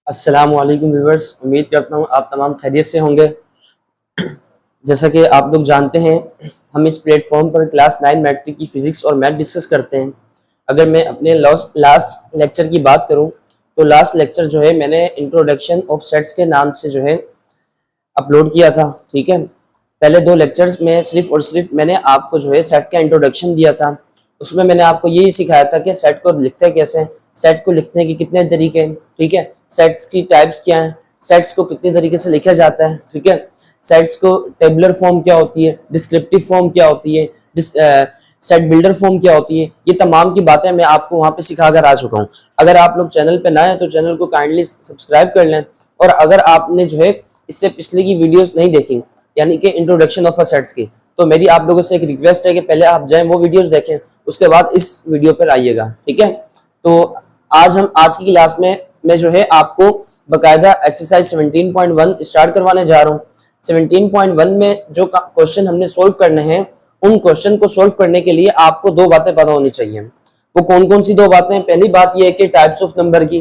अस्सलाम वालेकुम व्यूअर्स, उम्मीद करता हूँ आप तमाम खैरियत से होंगे। जैसा कि आप लोग जानते हैं, हम इस प्लेटफॉर्म पर क्लास 9 मैट्रिक की फिजिक्स और मैथ डिस्कस करते हैं। अगर मैं अपने लास्ट लेक्चर की बात करूँ तो लास्ट लेक्चर जो है मैंने इंट्रोडक्शन ऑफ सेट्स के नाम से जो है अपलोड किया था। ठीक है, पहले 2 लेक्चर्स में सिर्फ और सिर्फ मैंने आपको जो है सेट का इंट्रोडक्शन दिया था। उसमें मैंने आपको यही सिखाया था कि सेट को लिखते कैसे हैं, सेट को लिखने के कितने तरीके हैं। ठीक है, सेट्स की टाइप्स क्या हैं, सेट्स को कितने तरीके से लिखा जाता है। ठीक है, सेट्स को टेबुलर फॉर्म क्या होती है, डिस्क्रिप्टिव फॉर्म क्या होती है, सेट बिल्डर फॉर्म क्या होती है, ये तमाम की बातें मैं आपको वहां पे सिखा कर आ चुका हूँ। अगर आप लोग चैनल पे नए हैं तो चैनल को काइंडली सब्सक्राइब कर लें, और अगर आपने जो है इससे पिछले की वीडियोस नहीं देखी, यानी कि इंट्रोडक्शन ऑफ सेट्स की, तो मेरी आप लोगों से एक रिक्वेस्ट है कि पहले आप जाएं वो वीडियोस देखें, उसके बाद इस वीडियो पर आइएगा। ठीक है, तो आज की क्लास में मैं जो है आपको बकायदा एक्सरसाइज 17.1 स्टार्ट करवाने जा रहा हूँ। 17.1 में जो क्वेश्चन हमने सोल्व करने हैं, उन क्वेश्चन को सोल्व करने के लिए आपको 2 बातें पता होनी चाहिए। वो कौन कौन सी 2 बातें? पहली बात यह है कि टाइप्स ऑफ नंबर की।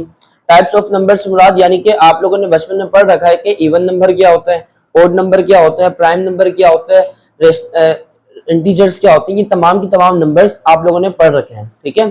टाइप्स ऑफ नंबर से मुराद यानी कि आप लोगों ने बचपन में पढ़ रखा है कि इवन नंबर क्या होता है, ऑड नंबर क्या होता है, प्राइम नंबर क्या होता है, इंटीजर्स क्या होती है, ये तमाम की तमाम नंबर्स आप लोगों ने पढ़ रखे हैं। ठीक है,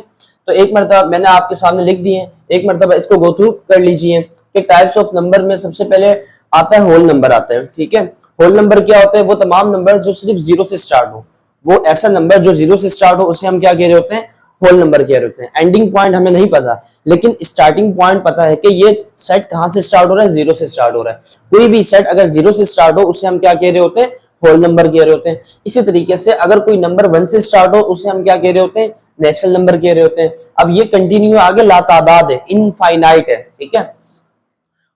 तो एक मरतबा मैंने आपके सामने लिख दिए, एक मरतबा इसको गो थ्रू कर लीजिए कि टाइप्स ऑफ नंबर में सबसे पहले आता है होल नंबर आता है। ठीक है, होल नंबर क्या होता है? वो तमाम नंबर जो सिर्फ 0 से स्टार्ट हो, वो ऐसा नंबर जो 0 से स्टार्ट हो उसे हम क्या कह रहे होते हैं? होल नंबर कह रहे होते हैं। एंडिंग पॉइंट हमें नहीं पता, लेकिन स्टार्टिंग पॉइंट पता है कि ये सेट कहां से स्टार्ट हो रहा है? 0 से स्टार्ट हो रहा है। कोई भी सेट अगर 0 से स्टार्ट हो उसे हम क्या कह रहे होते हैं? होल नंबर कह रहे होते हैं। इसी तरीके से अगर कोई नंबर 1 से स्टार्ट हो उसे हम क्या कह रहे होते हैं? नेचुरल नंबर कह रहे होते हैं। अब ये कंटिन्यू आगे लातादाद है, इनफाइनाइट है। ठीक है,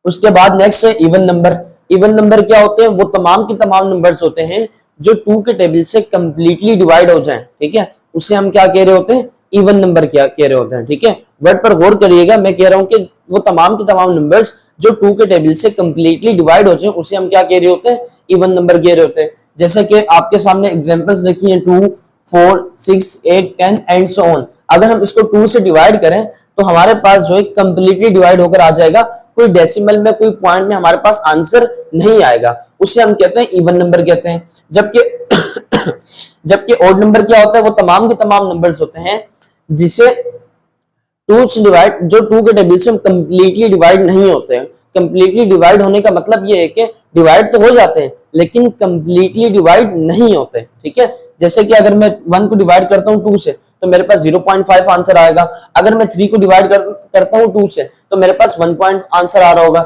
उसके बाद नेक्स्ट है इवन नंबर। इवन नंबर क्या होते हैं? वो तमाम के तमाम नंबर्स होते हैं जो 2 के टेबल से कंप्लीटली डिवाइड हो जाएं। ठीक है, उसे हम क्या कह रहे होते हैं? इवन नंबर क्या कह रहे होते हैं। ठीक है, वर्ड पर गौर करिएगा, मैं कह रहा हूं कि वो तमाम के तमाम नंबर्स जो 2 के टेबल से कंप्लीटली डिवाइड हो जाए उसे हम क्या कह रहे होते हैं? इवन नंबर कह रहे होते हैं। जैसे कि आपके सामने एग्जांपल्स रखी हैं 2, 4, 6, 8, 10 एंड सो ऑन। अगर हम इसको 2 से डिवाइड करें तो हमारे पास जो है कंप्लीटली डिवाइड होकर आ जाएगा, कोई डेसिमल में कोई पॉइंट में हमारे पास आंसर नहीं आएगा, उसे हम कहते हैं इवन नंबर कहते हैं। जबकि ऑड नंबर क्या होता है? वो तमाम के तमाम नंबर्स होते हैं जिसे 2 से डिवाइड, जो 2 के टेबल से कंप्लीटली डिवाइड नहीं होते हैं। कंप्लीटली डिवाइड होने का मतलब ये है कि डिवाइड तो हो जाते हैं लेकिन कंप्लीटली डिवाइड नहीं होते। ठीक है, जैसे कि अगर मैं 1 को डिवाइड करता हूं 2 से तो मेरे पास 0.5 आंसर आएगा। अगर मैं 3 को डिवाइड करता हूं 2 से तो मेरे पास 1 पॉइंट आंसर आ रहा होगा।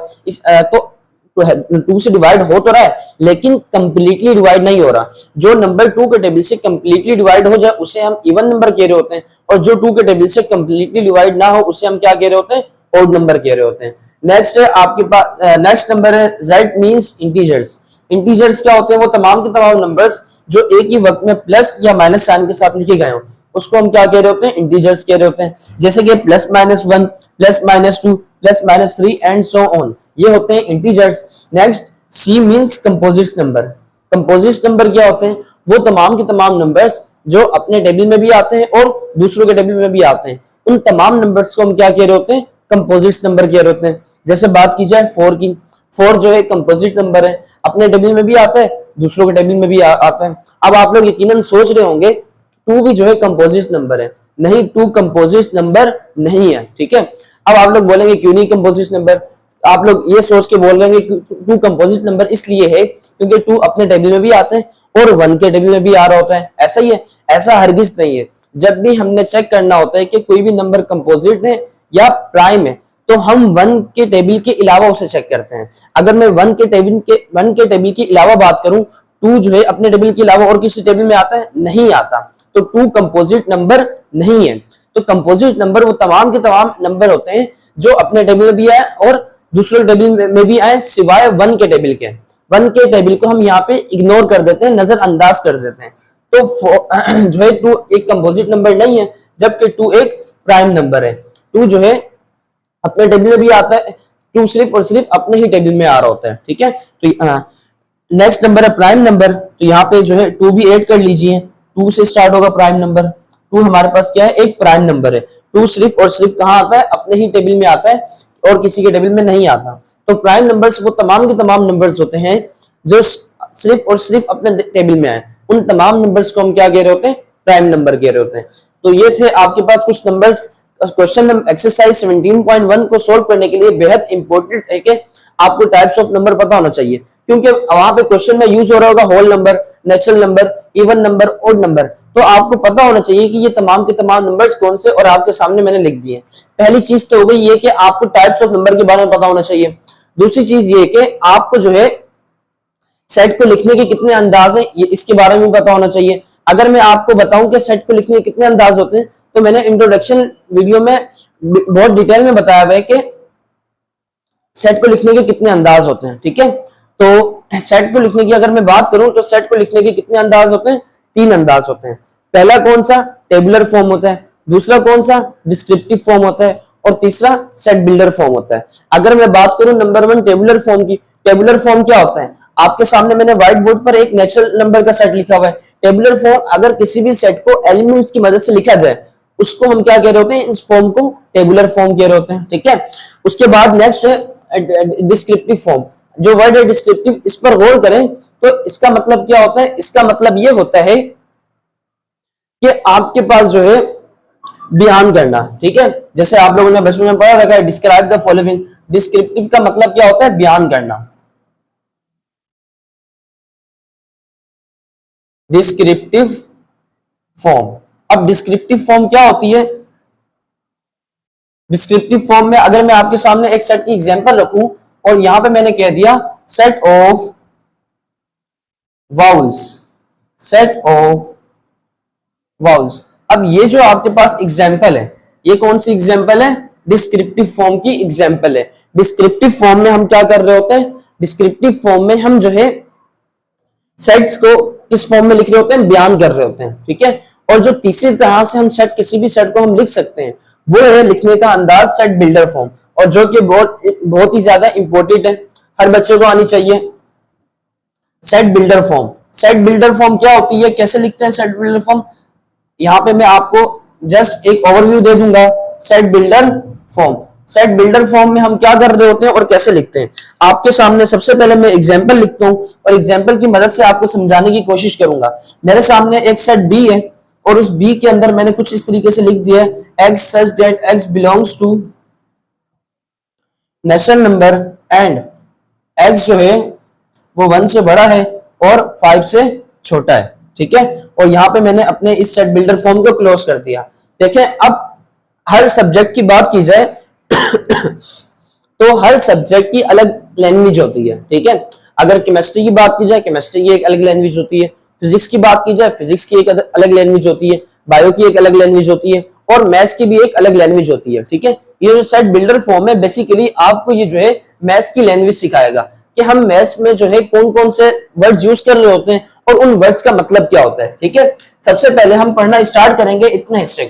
तो 2 से डिवाइड हो तो रहा है लेकिन कंप्लीटली डिवाइड नहीं हो रहा। जो नंबर 2 के टेबल से कंप्लीटली डिवाइड हो जाए उसे हम इवन नंबर कह रहे होते हैं, और जो 2 के टेबल से कंप्लीटली डिवाइड ना हो उसे हम क्या कह रहे होते हैं? ऑड नंबर कह रहे होते हैं। नेक्स्ट है आपके पास, नेक्स्ट नंबर है Z मींस इंटीजर्स। इंटीजर्स क्या होते हैं? वो तमाम के तमाम नंबर्स जो एक ही वक्त में प्लस या माइनस साइन के साथ लिखे गए हो उसको हम क्या कह रहे होते हैं? इंटीजर्स कह रहे होते हैं। जैसे कि +-1, +-2, +-3 एंड सो ऑन, ये होते हैं integers. Next C means composite number. Composite number क्या होते हैं? वो तमाम के तमाम नंबर्स जो अपने टेबल में भी आते हैं और दूसरों के टेबल में भी आते हैं, उन तमाम नंबर्स को हम क्या कह रहे होते हैं? कंपोजिट नंबर कह रहे होते हैं। जैसे बात की जाए 4 की, 4 जो है कंपोजिट नंबर है, अपने टेबल में भी आता है, दूसरों के टेबल में भी आता है। अब आप लोग यकीनन सोच रहे होंगे 2 भी जो है कंपोजिट नंबर है। नहीं, 2 कंपोजिट नंबर नहीं है। ठीक है, अब आप लोग बोलेंगे क्यों नहीं कंपोजिट नंबर? आप लोग ये सोच के बोल रहे हैं 2 कंपोजिट नंबर इसलिए है क्योंकि 2 अपने टेबल में भी आते हैं और 1 के टेबल में भी आ रहा होता है। ऐसा ही है? ऐसा हरगिज नहीं है। जब भी हमने चेक करना होता है कि कोई भी नंबर कंपोजिट है या प्राइम है तो हम 1 के टेबल के अलावा उसे चेक करते हैं। अगर मैं 1 के टेबल के अलावा बात करूं, 2 जो है अपने टेबल के अलावा और किसी टेबल में आता है? नहीं आता, तो 2 कंपोजिट नंबर नहीं है। तो कंपोजिट नंबर वो तमाम के तमाम नंबर होते हैं जो अपने टेबल में भी आए और दूसरे टेबल में भी आए सिवाय 1 के टेबल के। 1 के टेबल को हम यहाँ पे इग्नोर कर देते हैं, नजरअंदाज कर देते हैं। तो जो है 2 एक कंपोजिट नंबर नहीं है, जबकि 2 एक प्राइम नंबर है। 2 जो है अपने टेबल में भी आता है, 2 सिर्फ और सिर्फ अपने ही टेबल में आ रहा होता है। ठीक है, तो नेक्स्ट नंबर है प्राइम नंबर। तो यहाँ पे जो है 2 भी ऐड कर लीजिए, 2 से स्टार्ट होगा प्राइम नंबर। 2 हमारे पास क्या है? एक प्राइम नंबर है। 2 सिर्फ और सिर्फ कहाँ आता है, अपने ही टेबल में आता है और किसी के टेबल में नहीं आता। तो प्राइम नंबर्स वो तमाम के तमाम नंबर्स होते हैं जो सिर्फ और सिर्फ अपने टेबल में आए, उन तमाम नंबर्स को हम क्या कह रहे होते हैं, प्राइम नंबर कह रहे होते हैं। तो ये थे आपके पास कुछ नंबर्स। क्वेश्चन एक्सरसाइज 17.1 को सोल्व करने के लिए बेहद इंपॉर्टेंट है कि आपको टाइप्स ऑफ नंबर पता होना चाहिए, क्योंकि वहां पे क्वेश्चन में यूज हो रहा होगा whole number, natural number, even number, odd number. तो आपको पता होना चाहिए कि ये तमाम के तमाम नंबर्स कौन से, और आपके सामने मैंने लिख दिए। पहली चीज तो हो गई ये कि आपको टाइप्स ऑफ नंबर के बारे में पता होना चाहिए। दूसरी चीज ये कि आपको जो है सेट को लिखने के कितने अंदाज हैं, ये इसके बारे में पता होना चाहिए। अगर मैं आपको बताऊं कि सेट को लिखने के कितने अंदाज होते हैं, तो मैंने इंट्रोडक्शन वीडियो में बहुत डिटेल में बताया हुआ है कि सेट को लिखने के कितने अंदाज होते हैं। ठीक है, तो सेट को लिखने की अगर मैं बात करूं तो सेट को लिखने के कितने अंदाज होते हैं, 3 अंदाज होते हैं। पहला कौन सा, टेबुलर फॉर्म होता है। दूसरा कौन सा, डिस्क्रिप्टिव फॉर्म होता है। और तीसरा सेट बिल्डर फॉर्म होता है। अगर मैं बात करूं नंबर 1 टेबुलर फॉर्म की, टेबुलर फॉर्म क्या होता है, आपके सामने मैंने व्हाइट बोर्ड पर एक नेचुरल नंबर का सेट लिखा हुआ है। टेबुलर फॉर्म अगर किसी भी सेट को एलिमेंट्स की मदद से लिखा जाए, उसको हम क्या कह रहे होते हैं, इस फॉर्म को टेबुलर फॉर्म कह रहे होते हैं। ठीक है, उसके बाद नेक्स्ट है डिस्क्रिप्टिव फॉर्म। जो वर्ड है डिस्क्रिप्टिव, इस पर गौर करें तो इसका मतलब क्या होता है, इसका मतलब ये होता है कि आपके पास जो है बयान करना। ठीक है, जैसे आप लोगों ने बचपन में पढ़ा रखा है डिस्क्राइब द फॉलोइंग। डिस्क्रिप्टिव का मतलब क्या होता है, बयान करना। Descriptive form. अब डिस्क्रिप्टिव फॉर्म क्या होती है, डिस्क्रिप्टिव फॉर्म में अगर मैं आपके सामने एक सेट की एग्जांपल रखूं और यहां पे मैंने कह दिया set of vowels, set of vowels. अब ये जो आपके पास एग्जांपल है, ये कौन सी एग्जांपल है, डिस्क्रिप्टिव फॉर्म की एग्जांपल है। डिस्क्रिप्टिव फॉर्म में हम क्या कर रहे होते हैं, डिस्क्रिप्टिव फॉर्म में हम जो है सेट्स को किस फॉर्म में लिख रहे होते हैं, बयान कर रहे होते हैं। ठीक है, और जो तीसरी तरह से हम सेट, किसी भी सेट को हम लिख सकते हैं, वो है लिखने का अंदाज सेट बिल्डर फॉर्म, और जो कि बहुत ही ज्यादा इंपॉर्टेंट है, हर बच्चे को आनी चाहिए। Set builder form. Set builder form क्या होती है, कैसे लिखते हैं सेट बिल्डर फॉर्म, यहां पे मैं आपको जस्ट एक ओवरव्यू दे दूंगा। Set builder form, set builder form में हम क्या कर रहे होते हैं और कैसे लिखते हैं, आपके सामने सबसे पहले मैं एग्जांपल लिखता हूं और एग्जांपल की मदद से आपको समझाने की कोशिश करूंगा। मेरे सामने एक सेट बी है और उस बी के अंदर मैंने कुछ इस तरीके से लिख दिया है x such that x belongs to natural number and x जो है वो 1 से बड़ा है और 5 से छोटा है। ठीक है, और यहां पे मैंने अपने इस सेट बिल्डर फॉर्म को क्लोज कर दिया। देखें, अब हर सब्जेक्ट की बात की जाए तो हर सब्जेक्ट की अलग लैंग्वेज होती है। ठीक है, अगर केमिस्ट्री की बात की जाए, केमिस्ट्री की एक अलग लैंग्वेज होती है। फिजिक्स की बात की जाए, फिजिक्स की एक अलग लैंग्वेज होती है। बायो की एक अलग लैंग्वेज होती है और मैथ्स की भी एक अलग लैंग्वेज होती है। ठीक है, ये जो सेट बिल्डर फॉर्म है बेसिकली आपको ये जो है मैथ्स की लैंग्वेज सिखाएगा कि हम मैथ्स में जो है कौन कौन से वर्ड्स यूज कर रहे होते हैं और उन वर्ड्स का मतलब क्या होता है। ठीक है, सबसे पहले हम पढ़ना स्टार्ट करेंगे इतने हिस्से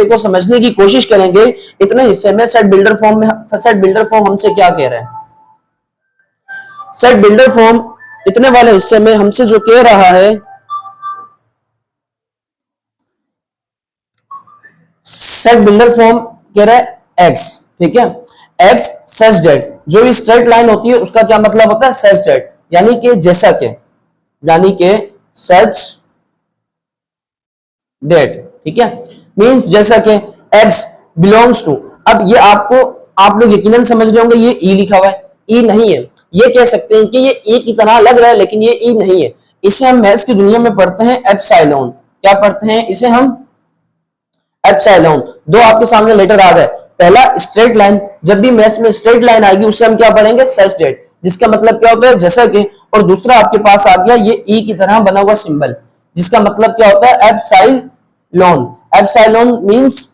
को समझने की कोशिश करेंगे। इतने हिस्से में सेट बिल्डर फॉर्म हमसे क्या कह रहा है, सेट बिल्डर फॉर्म इतने वाले हिस्से में हमसे जो कह रहा है, सेट बिल्डर फॉर्म कह रहा है x। ठीक है, x सच दैट, जो भी स्ट्रेट लाइन होती है उसका क्या मतलब होता है, सच दैट, यानी कि जैसा के, यानी कि सच दैट। ठीक है, मींस जैसा कि x बिलोंग्स टू। अब ये आपको, आप लोग यकीनन समझ रहे होंगे ये e लिखा हुआ है, e नहीं है। ये कह सकते हैं कि ये e की तरह लग रहा है लेकिन ये e नहीं है। इसे हम मैथ्स की दुनिया में पढ़ते हैं एप्सिलॉन। क्या पढ़ते हैं इसे हम, एप्सिलॉन। दो आपके सामने लेटर आ गए, पहला स्ट्रेट लाइन, जब भी मैथ्स में स्ट्रेट लाइन आएगी उसे हम क्या पढ़ेंगे, सच दैट, जिसका मतलब क्या होता है, जैसा कि। और दूसरा आपके पास आ गया ये ई की तरह बना हुआ सिंबल, जिसका मतलब क्या होता है, एप्सिलॉन। एप्सिलॉन मींस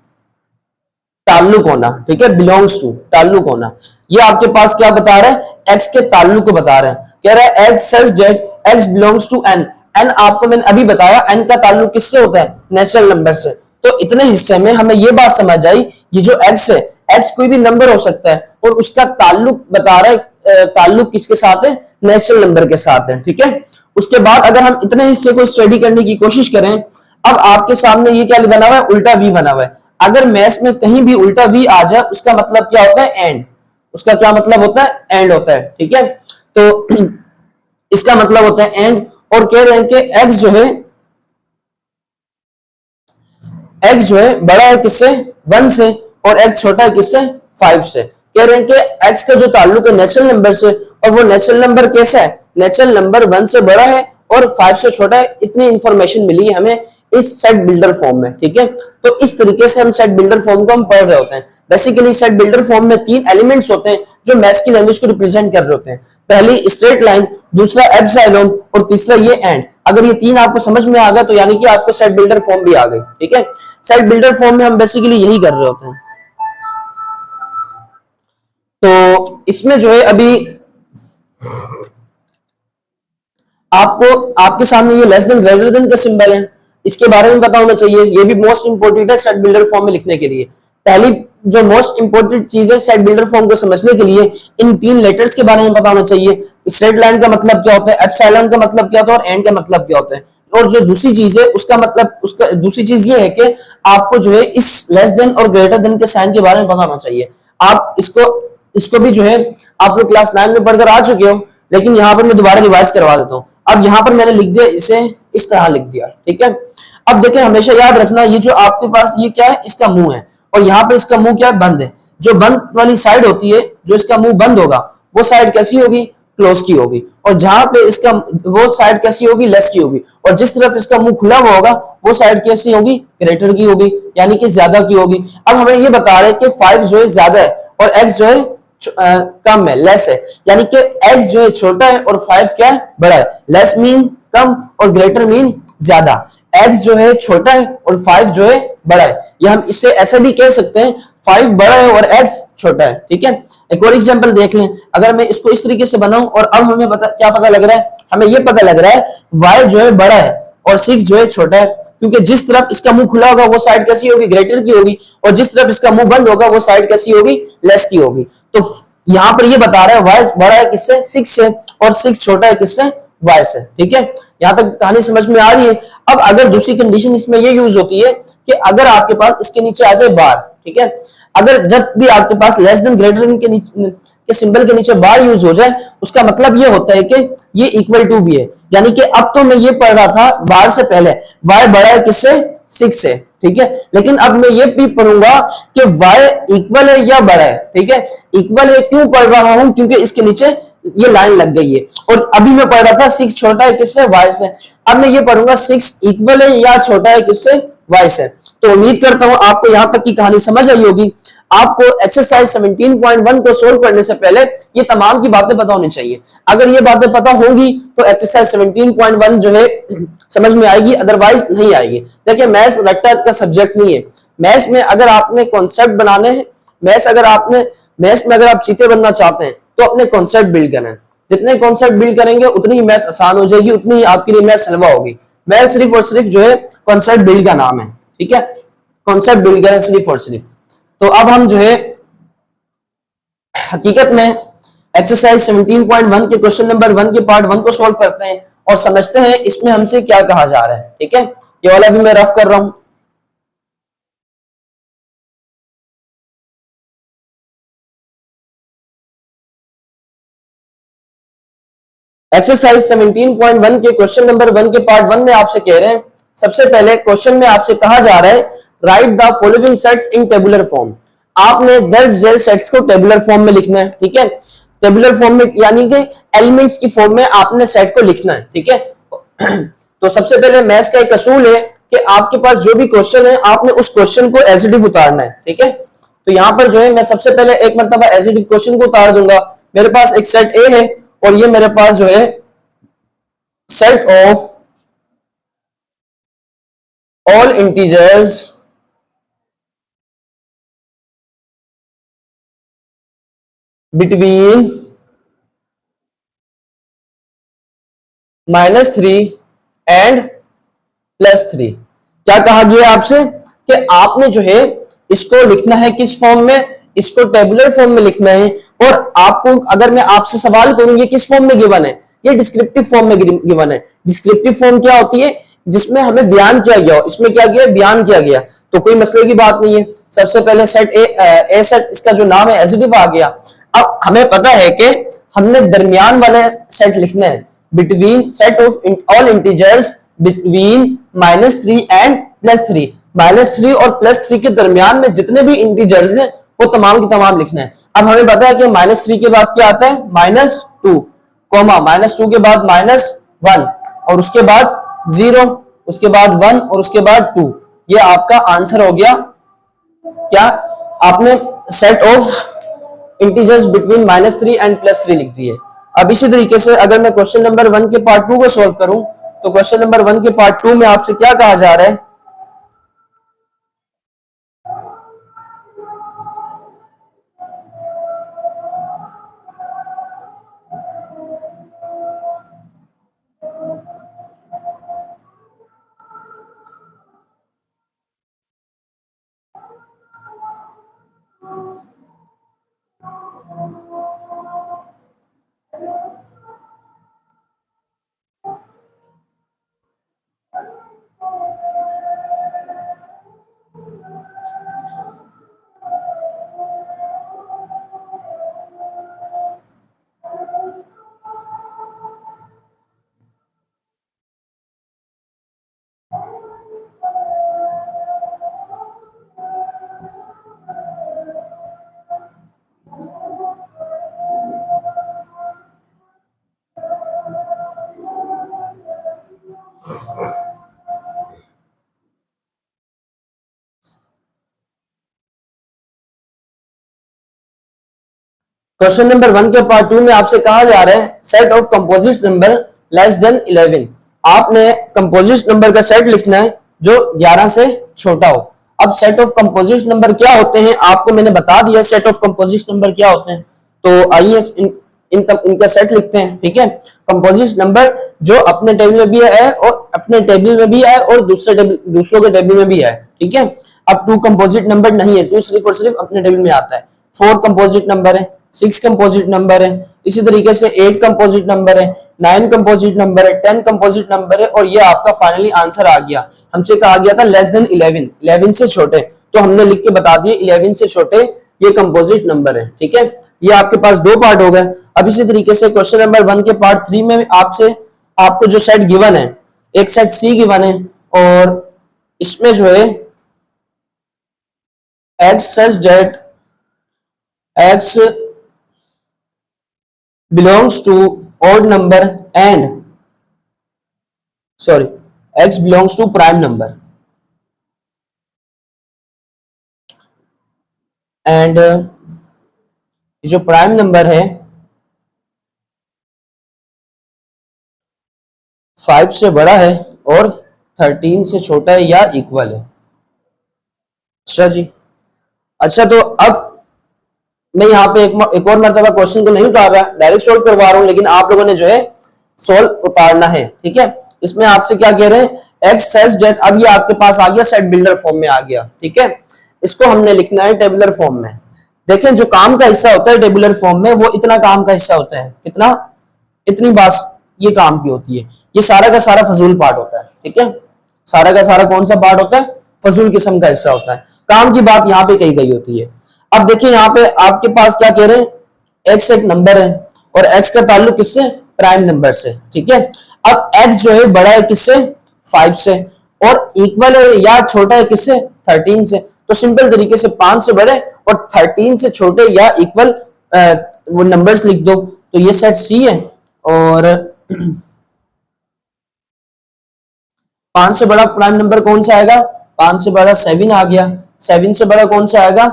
ताल्लुक होना। ठीक है, बिलोंग्स टू, ताल्लुक होना। ये आपके पास क्या बता रहा है, एक्स के ताल्लुक को बता रहा है। कह रहा है X such that X belongs to N. N आपको मैंने अभी बताया, एन का ताल्लुक किससे होता है, नेचुरल नंबर से। तो इतने हिस्से में हमें ये बात समझ आई, ये जो x है, x कोई भी नंबर हो सकता है और उसका ताल्लुक बता रहा है, ताल्लुक किसके साथ है, नेचुरल नंबर के साथ है। ठीक है, उसके बाद अगर हम इतने हिस्से को स्टडी करने की कोशिश करें, अब आपके सामने ये क्या बना हुआ है, उल्टा वी बना हुआ है। अगर मैथ्स में कहीं भी उल्टा वी आ जाए उसका मतलब क्या होता है, एंड। उसका क्या मतलब होता है, एंड होता है, ठीक है। तो इसका मतलब होता है एंड। और कह रहे हैं कि एक्स जो है बड़ा है किससे, 1 से, और एक्स छोटा है किससे, 5 से। कह रहे हैं कि एक्स का जो ताल्लुक है नेचुरल नंबर से, और वो नेचुरल नंबर कैसा है, नेचुरल नंबर 1 से बड़ा है और 5 से छोटा है। इतनी इंफॉर्मेशन मिली है हमें इस सेट बिल्डर फॉर्म में, ठीक है। तो इस तरीके से हम सेट बिल्डर फॉर्म को हम पढ़ रहे होते हैं। बेसिकली सेट बिल्डर फॉर्म में 3 एलिमेंट्स होते हैं जो मैथ्स की लैंग्वेज को रिप्रेजेंट कर रहे होते हैं। पहली स्ट्रेट लाइन, दूसरा एप्सिलॉन, और तीसरा ये एंड। अगर ये 3 आपको समझ में आ गया तो यानी कि आपको सेट बिल्डर फॉर्म भी आ गई, ठीक है। सेट बिल्डर फॉर्म में हम बेसिकली यही कर रहे होते हैं। तो इसमें जो है अभी आपको आपके सामने ये लेस देन ग्रेटर देन का सिंबल है, इसके बारे में पता होना चाहिए। ये भी मोस्ट इंपोर्टेंट है सेट बिल्डर फॉर्म में लिखने के लिए। पहली जो मोस्ट इंपोर्टेंट चीज है सेट बिल्डर फॉर्म को समझने के लिए, इन 3 लेटर्स के बारे में पता होना चाहिए। स्ट्रेट लाइन का मतलब क्या होता है, एप्सिलॉन का मतलब क्या होता है, और एंड का मतलब क्या होता है। और जो दूसरी चीज है उसका मतलब, उसका दूसरी चीज ये है कि आपको जो है इस लेस देन और ग्रेटर देन के साइन के बारे में पता होना चाहिए। आप इसको भी जो है आप लोग क्लास 9 में पढ़कर आ चुके हो, लेकिन यहाँ पर मैं दोबारा रिवाइज करवा देता हूँ। अब यहाँ पर मैंने लिख दिया, इसे इस तरह लिख दिया, ठीक है। अब देखें, हमेशा याद रखना, ये जो आपके पास ये क्या है, इसका मुंह है, और यहाँ पर इसका मुंह क्या है, बंद है। जो बंद वाली साइड होती है, जो इसका मुंह बंद होगा, वो साइड कैसी होगी, क्लोज की होगी। और जहां पे इसका वो साइड कैसी होगी, लेस की होगी। और जिस तरफ इसका मुंह खुला हुआ होगा वो साइड कैसी होगी, ग्रेटर की होगी, यानी कि ज्यादा की होगी। अब हमें ये बता रहे हैं कि 5 जो है ज्यादा है और x जो है कम है, लेस है, यानी कि x जो है छोटा है और 5 क्या है, बड़ा है। लेस मीन कम और ग्रेटर मीन ज्यादा। x जो है छोटा है और 5 जो है बड़ा है, या हम इससे ऐसा भी कह सकते हैं 5 बड़ा है और x छोटा है, ठीक है। एक और एग्जांपल देख लें। अगर मैं इसको इस तरीके से बनाऊं, और अब हमें क्या पता लग रहा है, हमें यह पता लग रहा है y जो है बड़ा है और 6 जो है छोटा है, क्योंकि जिस तरफ इसका मुंह खुला होगा वो साइड कैसी होगी, ग्रेटर की होगी, और जिस तरफ इसका मुंह बंद होगा वो साइड कैसी होगी, लेस की होगी। तो यहां पर ये बता रहा है y बड़ा है किससे, 6 से, और 6 छोटा है किससे, y से, ठीक है। यहां तक कहानी समझ में आ रही है। अब अगर दूसरी कंडीशन इसमें ये यूज होती है कि अगर आपके पास इसके नीचे आ जाए बार, ठीक है, अगर जब भी आपके पास लेस देन ग्रेटर देन के नीचे के सिंबल के नीचे बार यूज हो जाए, उसका मतलब ये होता है कि ये इक्वल टू भी है। यानी कि अब तो मैं ये पढ़ रहा था बार से पहले y बड़ा है किससे, 6 से, ठीक है, लेकिन अब मैं ये भी पढ़ूंगा कि y इक्वल है या बड़ा है, ठीक है। इक्वल है क्यों पढ़ रहा हूं, क्योंकि इसके नीचे ये लाइन लग गई है। और अभी मैं पढ़ रहा था 6 छोटा है किससे, y से। अब मैं ये पढ़ूंगा 6 इक्वल है या छोटा है किससे, y से। तो उम्मीद करता हूं आपको यहां तक की कहानी समझ आई होगी। आपको एक्सरसाइज 17.1 को सोल्व करने से पहले ये तमाम की बातें पता होनी चाहिए। अगर ये बातें पता होंगी तो एक्सरसाइज 17.1 जो है समझ में आएगी, अदरवाइज नहीं आएगी। देखिए, मैथ्स रट्टा का सब्जेक्ट नहीं है। मैथ्स में अगर आपने कॉन्सेप्ट बनाने हैं, मैथ्स में अगर आप चीते बनना चाहते हैं तो अपने कॉन्सेप्ट बिल्ड करना है। जितने कॉन्सेप्ट बिल्ड करेंगे उतनी ही मैथ्स आसान हो जाएगी, उतनी ही आपके लिए मैथ्स हलवा होगी। मैथ्स सिर्फ और सिर्फ जो है कॉन्सेप्ट बिल्ड का नाम है, ठीक है। कॉन्सेप्ट बिल्ड करें सिर्फ और सिर्फ। तो अब हम जो है हकीकत में एक्सरसाइज 17.1 के क्वेश्चन नंबर 1 के पार्ट 1 को सॉल्व करते हैं और समझते हैं इसमें हमसे क्या कहा जा रहा है, ठीक है। ये वाला भी मैं रफ कर रहा हूं। एक्सरसाइज 17.1 के क्वेश्चन नंबर 1 के पार्ट 1 में आपसे कह रहे हैं, सबसे पहले क्वेश्चन में आपसे कहा जा रहा है right the following sets in tabular form. आपने दर्ज झेल सेट्स को टेबुलर फॉर्म में लिखना है, ठीक है। टेबुलर फॉर्म में यानी कि एलिमेंट्स की फॉर्म में आपने सेट को लिखना है, ठीक है। तो सबसे पहले मैथ्स का एक असूल है कि आपके पास जो भी क्वेश्चन है आपने उस क्वेश्चन को एज इट इज उतारना है, ठीक है। तो यहां पर जो है मैं सबसे पहले एक मरतबा एज इट इज क्वेश्चन को उतार दूंगा। मेरे पास एक सेट ए है और ये मेरे पास जो है set of all integers between -3 and +3। क्या कहा गया आपसे कि आपने जो है इसको लिखना है किस फॉर्म में, इसको टेबुलर फॉर्म में लिखना है। और आपको अगर मैं आपसे सवाल करूं ये किस फॉर्म में गिवन है, ये डिस्क्रिप्टिव फॉर्म में गिवन है। डिस्क्रिप्टिव फॉर्म क्या होती है, जिसमें हमें बयान किया गया हो, इसमें क्या किया, बयान किया गया, तो कोई मसले की बात नहीं है। सबसे पहले सेट ए सेट, इसका जो नाम है एजिटिव आ गया। अब हमें पता है कि हमने दरमियान वाले सेट लिखने हैं, between set of all integers between -3 and +3। -3 और +3 के दरमियान में जितने भी इंटीजर्स हैं वो तमाम की तमाम लिखना है। अब हमें पता है कि -3 के बाद क्या आता है, -2, कॉमा -2 के बाद -1 और उसके बाद 0, उसके बाद 1 और उसके बाद 2। ये आपका आंसर हो गया। क्या आपने set of integers between -3 and +3 लिख दिए। अब इसी तरीके से अगर मैं क्वेश्चन नंबर 1 के पार्ट 2 को सॉल्व करूं, तो क्वेश्चन नंबर 1 के पार्ट 2 में आपसे क्या कहा जा रहा है, क्वेश्चन नंबर 1 के पार्ट 2 में आपसे कहा जा रहा है set of composite number less than 11। आपने कंपोजिट नंबर का सेट लिखना है जो 11 से छोटा हो। अब सेट ऑफ कंपोजिट नंबर क्या होते हैं आपको मैंने बता दिया, सेट ऑफ कंपोजिट नंबर क्या होते हैं। तो आइए इनका सेट लिखते हैं, ठीक है। कंपोजिट नंबर जो अपने टेबल में भी है और अपने टेबल में भी है और दूसरों के टेबल में भी है, ठीक है। अब 2 कंपोजिट नंबर नहीं है, 2 सिर्फ और सिर्फ अपने टेबल में आता है। 4 कंपोजिट नंबर है, 6 कंपोजिट नंबर है, इसी तरीके से 8 कंपोजिट नंबर है, 9 कंपोजिट नंबर है, 10 कंपोजिट नंबर है, और ये आपका फाइनली आंसर आ गया। हमसे कहा गया था लेस देन 11, 11 से छोटे, तो हमने लिख के बता दिए 11 से छोटे ये कंपोजिट नंबर है, ठीक है। ये आपके पास 2 पार्ट हो गए। अब इसी तरीके से क्वेश्चन नंबर 1 के पार्ट 3 में आपसे आपको जो सेट गिवन है, एक सेट सी गिवन है, और इसमें जो है X such that x belongs to odd number and sorry x belongs to prime number and जो प्राइम नंबर है 5 से बड़ा है और 13 से छोटा है या इक्वल है। अच्छा जी, अच्छा तो अब मैं यहाँ पे एक और मरतबा क्वेश्चन को नहीं उतार रहा, डायरेक्ट सोल्व करवा रहा हूं, लेकिन आप लोगों ने जो है सोल्व उतारना है, ठीक है। इसमें आपसे क्या कह रहे हैं, एक्स सेट जेड, अब ये आपके पास आ गया, सेट बिल्डर फॉर्म में आ गया, ठीक है। इसको हमने लिखना है टेबुलर फॉर्म में। देखें जो काम का हिस्सा होता है टेबुलर फॉर्म में वो इतना काम का हिस्सा होता है, कितना, इतनी बात ये काम की होती है। ये सारा का सारा फजूल पार्ट होता है, ठीक है। सारा का सारा कौन सा पार्ट होता है, फजूल किस्म का हिस्सा होता है। काम की बात यहाँ पे कही गई होती है। अब देखिए यहाँ पे आपके पास क्या कह रहे हैं, एक्स एक नंबर है और एक्स का ताल्लुक किससे, प्राइम नंबर से, ठीक है। अब एक्स जो है बड़ा है किससे, 5 से, और इक्वल है या छोटा है किससे, 13 से। तो सिंपल तरीके से 5 से बड़े और 13 से छोटे या इक्वल वो नंबर्स लिख दो, तो ये सेट सी है। और 5 से बड़ा प्राइम नंबर कौन सा आएगा, 5 से बड़ा 7 आ गया। 7 से बड़ा कौन सा आएगा,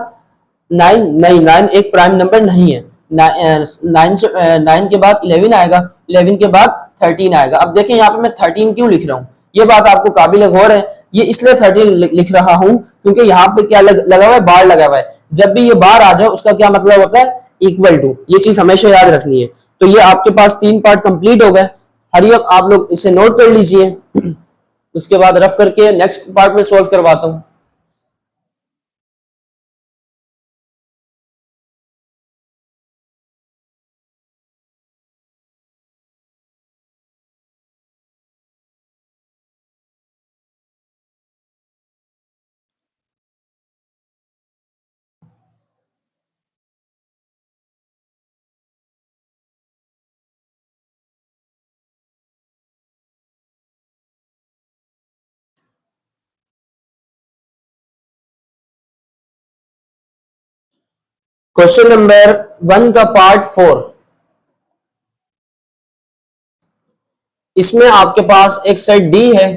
9, नहीं 9 एक प्राइम नंबर नहीं है। 9 से 9 के बाद 11 आएगा, 11 के बाद 13 आएगा। अब देखें यहाँ पे मैं 13 क्यों लिख रहा हूँ, ये बात आपको काबिल गौर है। ये इसलिए 13 लिख रहा हूं क्योंकि यहाँ पे क्या लगा हुआ है, बार लगा हुआ है। जब भी ये बार आ जाए उसका क्या मतलब होता है, इक्वल टू। ये चीज हमेशा याद रखनी है। तो ये आपके पास 3 पार्ट कंप्लीट हो गए। हरियम आप लोग इसे नोट कर लीजिए, उसके बाद रफ करके नेक्स्ट पार्ट में सॉल्व करवाता हूं। क्वेश्चन नंबर 1 का पार्ट 4, इसमें आपके पास एक सेट डी है।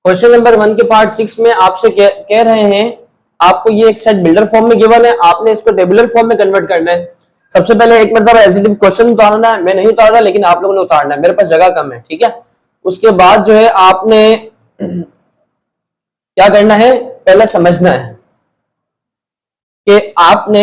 क्वेश्चन नंबर 1 के पार्ट 6 में आपसे कह रहे हैं, आपको ये एक सेट बिल्डर फॉर्म में गिवन है, आपने इसको टेबुलर फॉर्म में कन्वर्ट करना है। सबसे पहले एक मतलब एज क्वेश्चन उतारना है, मैं नहीं उतार रहा लेकिन आप लोगों ने उतारना है, मेरे पास जगह कम है, ठीक है। उसके बाद जो है आपने क्या करना है, पहले समझना है कि आपने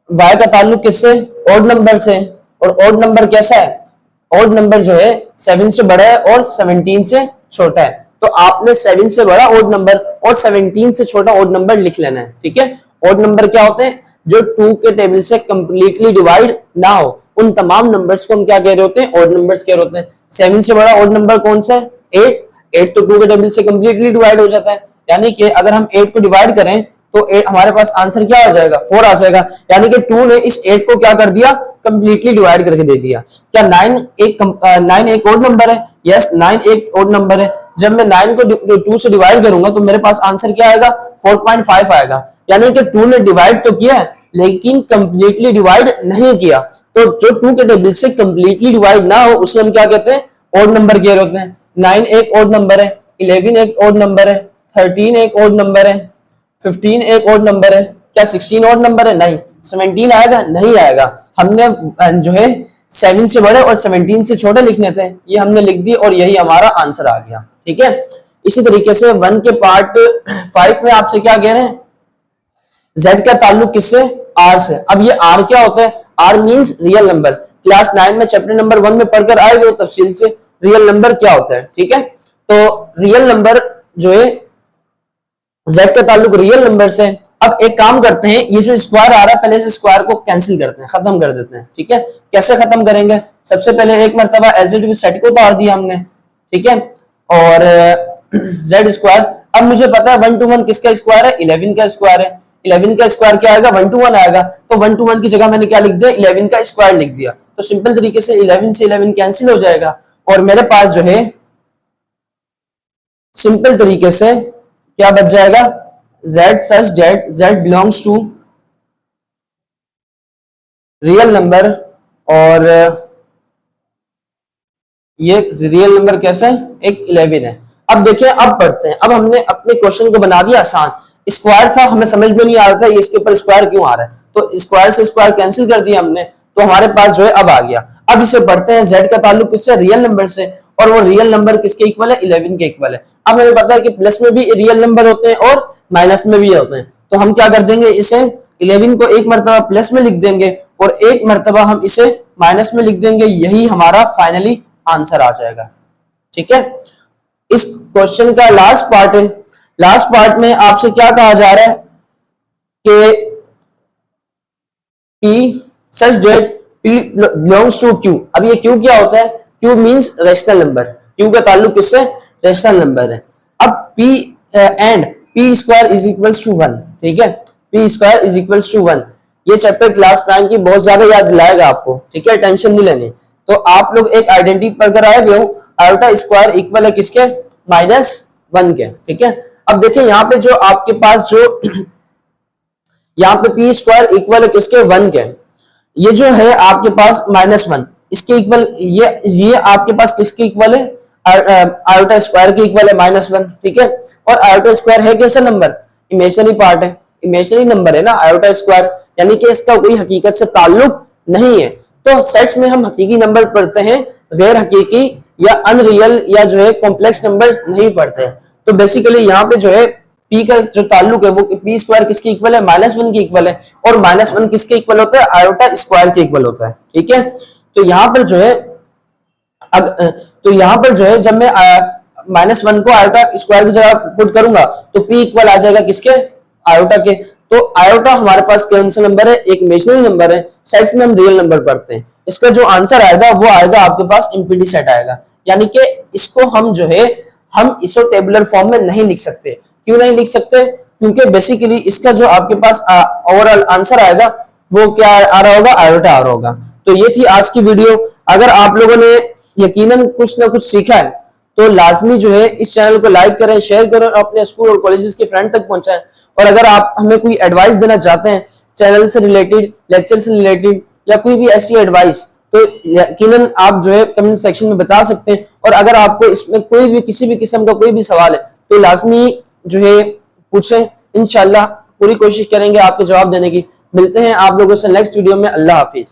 y का ताल्लुक किससे, ओड नंबर से, और ओड नंबर कैसा है, ओड नंबर जो है 7 से बड़ा है और 17 से छोटा है। तो आपने 7 से बड़ा ओड नंबर और 17 से छोटा ओड नंबर लिख लेना है, ठीक है। ओड नंबर क्या होते हैं, जो 2 के टेबल से कंप्लीटली डिवाइड ना हो, उन तमाम नंबर्स को हम क्या कह रहे होते हैं, ओड नंबर्स कह रहे होते हैं। 7 से बड़ा ओड नंबर कौन सा है, 8 तो 2 के टेबल से कंप्लीटली डिवाइड हो जाता है, यानी कि अगर हम 8 को डिवाइड करें तो हमारे पास आंसर क्या आ जाएगा, 4 आ जाएगा। यानी कि 2 ने इस 8 को क्या कर दिया, कंप्लीटली डिवाइड करके दे दिया। क्या 9 एक ओड नंबर है, यस 9 एक ओड नंबर है। जब मैं 9 को 2 से डिवाइड करूंगा तो मेरे पास आंसर क्या आएगा, 4.5 आएगा। यानी कि 2 ने डिवाइड तो किया है लेकिन कंप्लीटली डिवाइड नहीं किया। तो जो 2 के टेबल से कंप्लीटली डिवाइड ना हो उसे हम क्या कहते हैं, ओड नंबर कह रहे होते हैं। 9 एक ओड नंबर है, 11 एक ओड नंबर है, 13 एक ओड नंबर है, 15 एक ओड नंबर है। क्या 16 ओड नंबर है, नहीं। 17 आएगा, नहीं आएगा। हमने जो है 7 से बड़े और 17 से छोटे लिखने थे, ये हमने लिख दी और यही हमारा आंसर आ गया, ठीक है। इसी तरीके से 1 के पार्ट 5 में आपसे क्या कह रहे हैं, z का ताल्लुक किससे, r से। अब ये r क्या होता है, r means real number. Class 9 में चैप्टर नंबर 1 में पढ़कर आए हुए तफसील से रियल नंबर क्या होता है, ठीक है। तो रियल नंबर जो है z का ताल्लुक रियल नंबर से। अब एक काम करते हैं, ये जो स्क्वायर आ रहा है पहले से स्क्वायर को कैंसिल करते हैं, खत्म कर देते हैं, ठीक है। कैसे खत्म करेंगे, सबसे पहले एक मरतबा एज इट इज सेट को उतार दिया हमने, ठीक है। और z स्क्वायर, अब मुझे पता है 1 to 1 किसका स्क्वायर है, 11 का स्क्वायर है। 11 का स्क्वायर क्या आएगा, 1 to 1 आएगा। तो 1 to 1 की जगह मैंने क्या लिख दिया, 11 का स्क्वायर लिख दिया। तो सिंपल तरीके से 11 से 11 कैंसिल हो जाएगा और मेरे पास जो है सिंपल तरीके से क्या बच जाएगा, z such that z belongs to real number. और ये रियल नंबर कैसा है, एक 11 है। अब देखिए, अब पढ़ते हैं। अब हमने अपने क्वेश्चन को बना दिया आसान। स्क्वायर था, हमें समझ में नहीं आ रहा था ये इसके ऊपर स्क्वायर क्यों आ रहा है, तो स्क्वायर से स्क्वायर कैंसिल कर दिया हमने, तो हमारे पास जो है अब आ गया। अब इसे पढ़ते हैं, z का ताल्लुक किससे, रियल नंबर से, और वो रियल नंबर किसके इक्वल है, 11 के इक्वल है। अब हमें पता है कि प्लस में भी रियल नंबर होते हैं और माइनस में भी होते हैं, तो हम क्या कर देंगे, इसे 11 को एक मरतबा प्लस में लिख देंगे और एक मरतबा हम इसे माइनस में लिख देंगे, यही हमारा फाइनली आंसर आ जाएगा, ठीक है। इस क्वेश्चन का लास्ट पार्ट है। लास्ट पार्ट में आपसे क्या कहा जा रहा है कि P such that P belongs to Q। अब ये Q क्या होता है, Q means rational number. Q का ताल्लुक किससे, रेशनल नंबर है। अब P and P square is equals to 1, ठीक है। P square is equals to 1। ये चैप्टर क्लास 9 की बहुत ज्यादा याद दिलाएगा आपको, ठीक है, टेंशन नहीं लेनी। तो आप लोग एक आइडेंटिटी पढ़कर आए हुए हो, आयोटा स्क्वायर इक्वल है किसके, -1 के, ठीक है। अब देखिए यहाँ पे जो आपके पास जो यहाँ पे पी स्क्वायर इक्वल है किसके, 1 के, ये जो है आपके पास -1 इसके इक्वल, ये आपके पास किसके इक्वल है, आयोटा स्क्वायर के इक्वल है -1, ठीक है। और आयोटा स्क्वायर है कैसा नंबर, इमेजिनरी पार्ट है, इमेजिनरी नंबर है ना आयोटा स्क्वायर, यानी कि इसका कोई हकीकत से ताल्लुक नहीं है। तो सेट्स में हम हकीकी नंबर पढ़ते हैं, गैर हकीकी या अनरियल या जो है कॉम्प्लेक्स नंबर्स नहीं पढ़ते। तो बेसिकली यहाँ पे जो है पी का जो ताल्लुक है वो पी स्क्वायर किसके इक्वल है, -1 के इक्वल है, और -1 किसके इक्वल होता है, आयोटा स्क्वायर के इक्वल होता है, ठीक है। तो यहाँ पर जो है जब मैं -1 को आयोटा स्क्वायर की जगह पुट करूंगा तो पी इक्वल आ जाएगा किसके, आयोटा के। तो आयोटा हमारे पास कौन सा नंबर है, एक इमेजिनरी नंबर है, सेट्स में हम रियल नंबर पढ़ते हैं। इसका जो आंसर आएगा वो आएगा आपके पास एम्प्टी सेट आएगा, यानी कि इसको हम जो है हम इसको टेबुलर फॉर्म में नहीं लिख सकते। क्यों नहीं लिख सकते, क्योंकि बेसिकली इसका जो आपके पास ओवरऑल आंसर आएगा वो क्या आ रहा होगा, आयोटा आ रहा होगा। तो ये थी आज की वीडियो। अगर आप लोगों ने यकीनन कुछ ना कुछ सीखा है तो लाजमी जो है इस चैनल को लाइक करें, शेयर करें और अपने स्कूल और कॉलेजेस के फ्रेंड तक पहुंचाएं। और अगर आप हमें कोई एडवाइस देना चाहते हैं चैनल से रिलेटेड, लेक्चर से रिलेटेड या कोई भी ऐसी एडवाइस, तो यकीनन आप जो है कमेंट सेक्शन में बता सकते हैं। और अगर आपको इसमें कोई भी किसी भी किस्म का कोई भी सवाल है तो लाजमी जो है पूछें, इंशाल्लाह पूरी कोशिश करेंगे आपके जवाब देने की। मिलते हैं आप लोगों से नेक्स्ट वीडियो में। अल्लाह हाफिज।